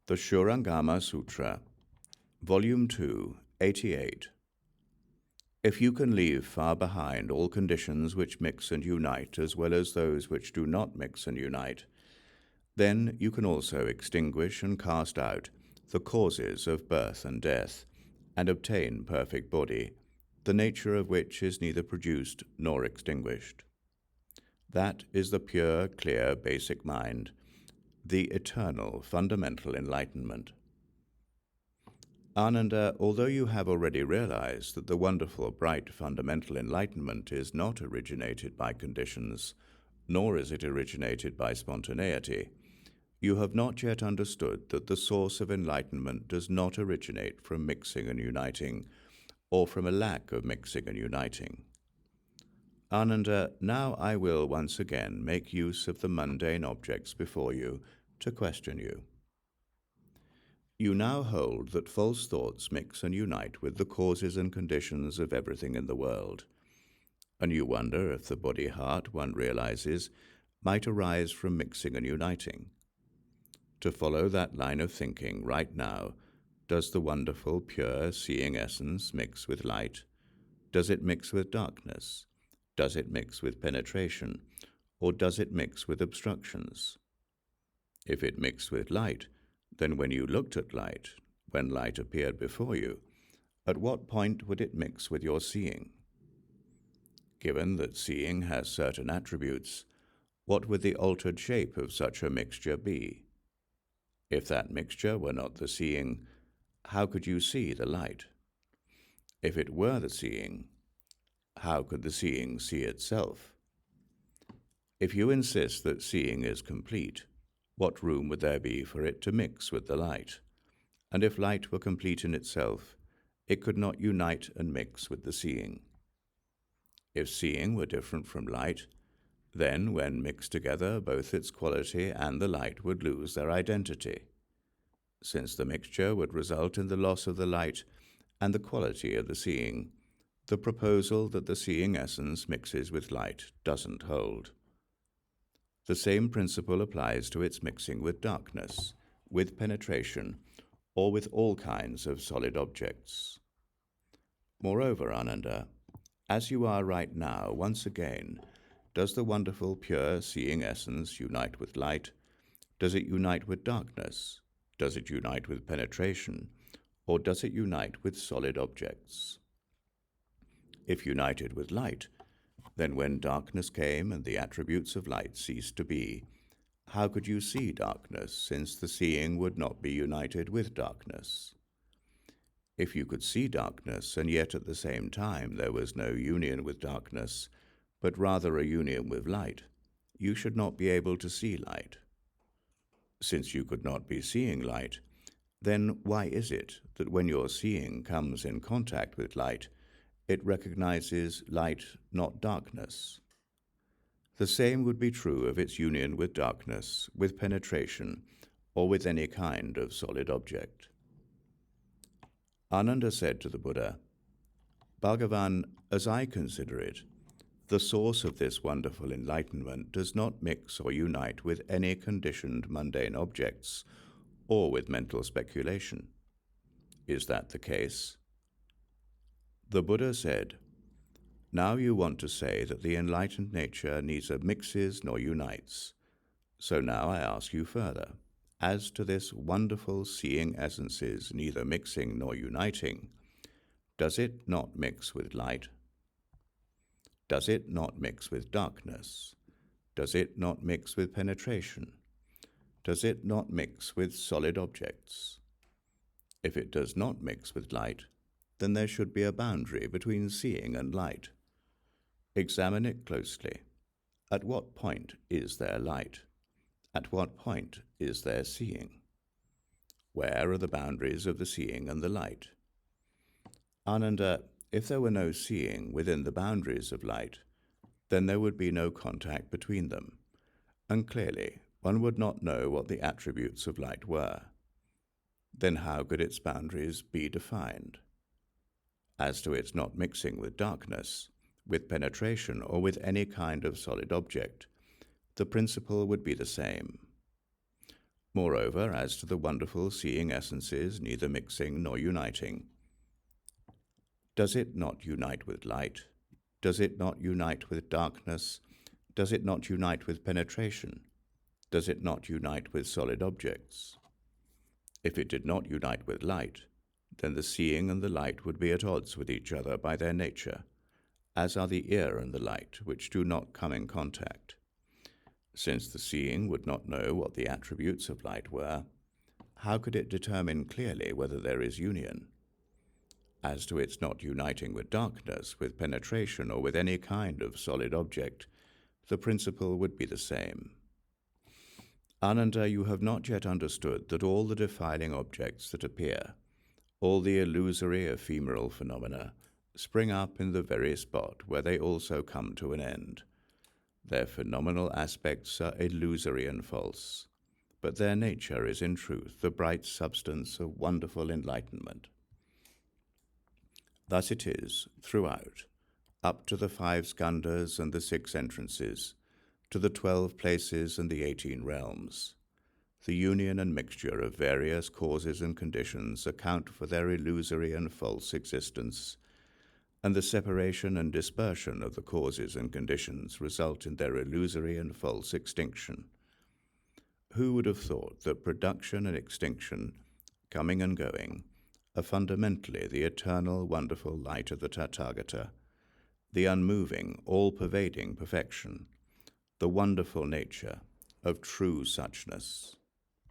The Śūraṅgama Sutra, Volume 2, 88. If you can leave far behind all conditions which mix and unite, as well as those which do not mix and unite, then you can also extinguish and cast out the causes of birth and death, and obtain perfect body, the nature of which is neither produced nor extinguished. That is the pure, clear, basic mind, the eternal, fundamental enlightenment. Ananda, although you have already realized that the wonderful, bright, fundamental enlightenment is not originated by conditions, nor is it originated by spontaneity, you have not yet understood that the source of enlightenment does not originate from mixing and uniting, or from a lack of mixing and uniting. Ananda, now I will once again make use of the mundane objects before you to question you. You now hold that false thoughts mix and unite with the causes and conditions of everything in the world, and you wonder if the body-heart one realizes might arise from mixing and uniting. To follow that line of thinking right now, does the wonderful, pure, seeing essence mix with light? Does it mix with darkness? Does it mix with penetration? Or does it mix with obstructions? If it mixed with light, then when you looked at light, when light appeared before you, at what point would it mix with your seeing? Given that seeing has certain attributes, what would the altered shape of such a mixture be? If that mixture were not the seeing, how could you see the light? If it were the seeing, how could the seeing see itself? If you insist that seeing is complete, what room would there be for it to mix with the light? And if light were complete in itself, it could not unite and mix with the seeing. If seeing were different from light, then when mixed together, both its quality and the light would lose their identity. Since the mixture would result in the loss of the light and the quality of the seeing, the proposal that the seeing essence mixes with light doesn't hold. The same principle applies to its mixing with darkness, with penetration, or with all kinds of solid objects. Moreover, Ananda, as you are right now, once again, does the wonderful, pure, seeing essence unite with light? Does it unite with darkness? Does it unite with penetration? Or does it unite with solid objects? If united with light, then when darkness came and the attributes of light ceased to be, how could you see darkness, since the seeing would not be united with darkness? If you could see darkness, and yet at the same time there was no union with darkness, but rather a union with light, you should not be able to see light. Since you could not be seeing light, then why is it that when your seeing comes in contact with light, it recognizes light, not darkness? The same would be true of its union with darkness, with penetration, or with any kind of solid object. Ananda said to the Buddha, "Bhagavan, as I consider it, the source of this wonderful enlightenment does not mix or unite with any conditioned mundane objects, or with mental speculation. Is that the case?" The Buddha said, "Now you want to say that the enlightened nature neither mixes nor unites. So now I ask you further, as to this wonderful seeing essence's neither mixing nor uniting, does it not mix with light? Does it not mix with darkness? Does it not mix with penetration? Does it not mix with solid objects? If it does not mix with light, then there should be a boundary between seeing and light. Examine it closely. At what point is there light? At what point is there seeing? Where are the boundaries of the seeing and the light? Ananda, if there were no seeing within the boundaries of light, then there would be no contact between them, and clearly one would not know what the attributes of light were. Then how could its boundaries be defined? As to its not mixing with darkness, with penetration, or with any kind of solid object, the principle would be the same. Moreover, as to the wonderful seeing essences, neither mixing nor uniting. Does it not unite with light? Does it not unite with darkness? Does it not unite with penetration? Does it not unite with solid objects? If it did not unite with light, then the seeing and the light would be at odds with each other by their nature, as are the ear and the light, which do not come in contact. Since the seeing would not know what the attributes of light were, how could it determine clearly whether there is union? As to its not uniting with darkness, with penetration, or with any kind of solid object, the principle would be the same. Ananda, you have not yet understood that all the defiling objects that appear, all the illusory ephemeral phenomena, spring up in the very spot where they also come to an end. Their phenomenal aspects are illusory and false, but their nature is in truth the bright substance of wonderful enlightenment. Thus it is throughout, up to the 5 skandhas and the 6 entrances, to the 12 places and the 18 realms. The union and mixture of various causes and conditions account for their illusory and false existence, and the separation and dispersion of the causes and conditions result in their illusory and false extinction. Who would have thought that production and extinction, coming and going, are fundamentally the eternal, wonderful light of the Tathagata, the unmoving, all-pervading perfection, the wonderful nature of true suchness?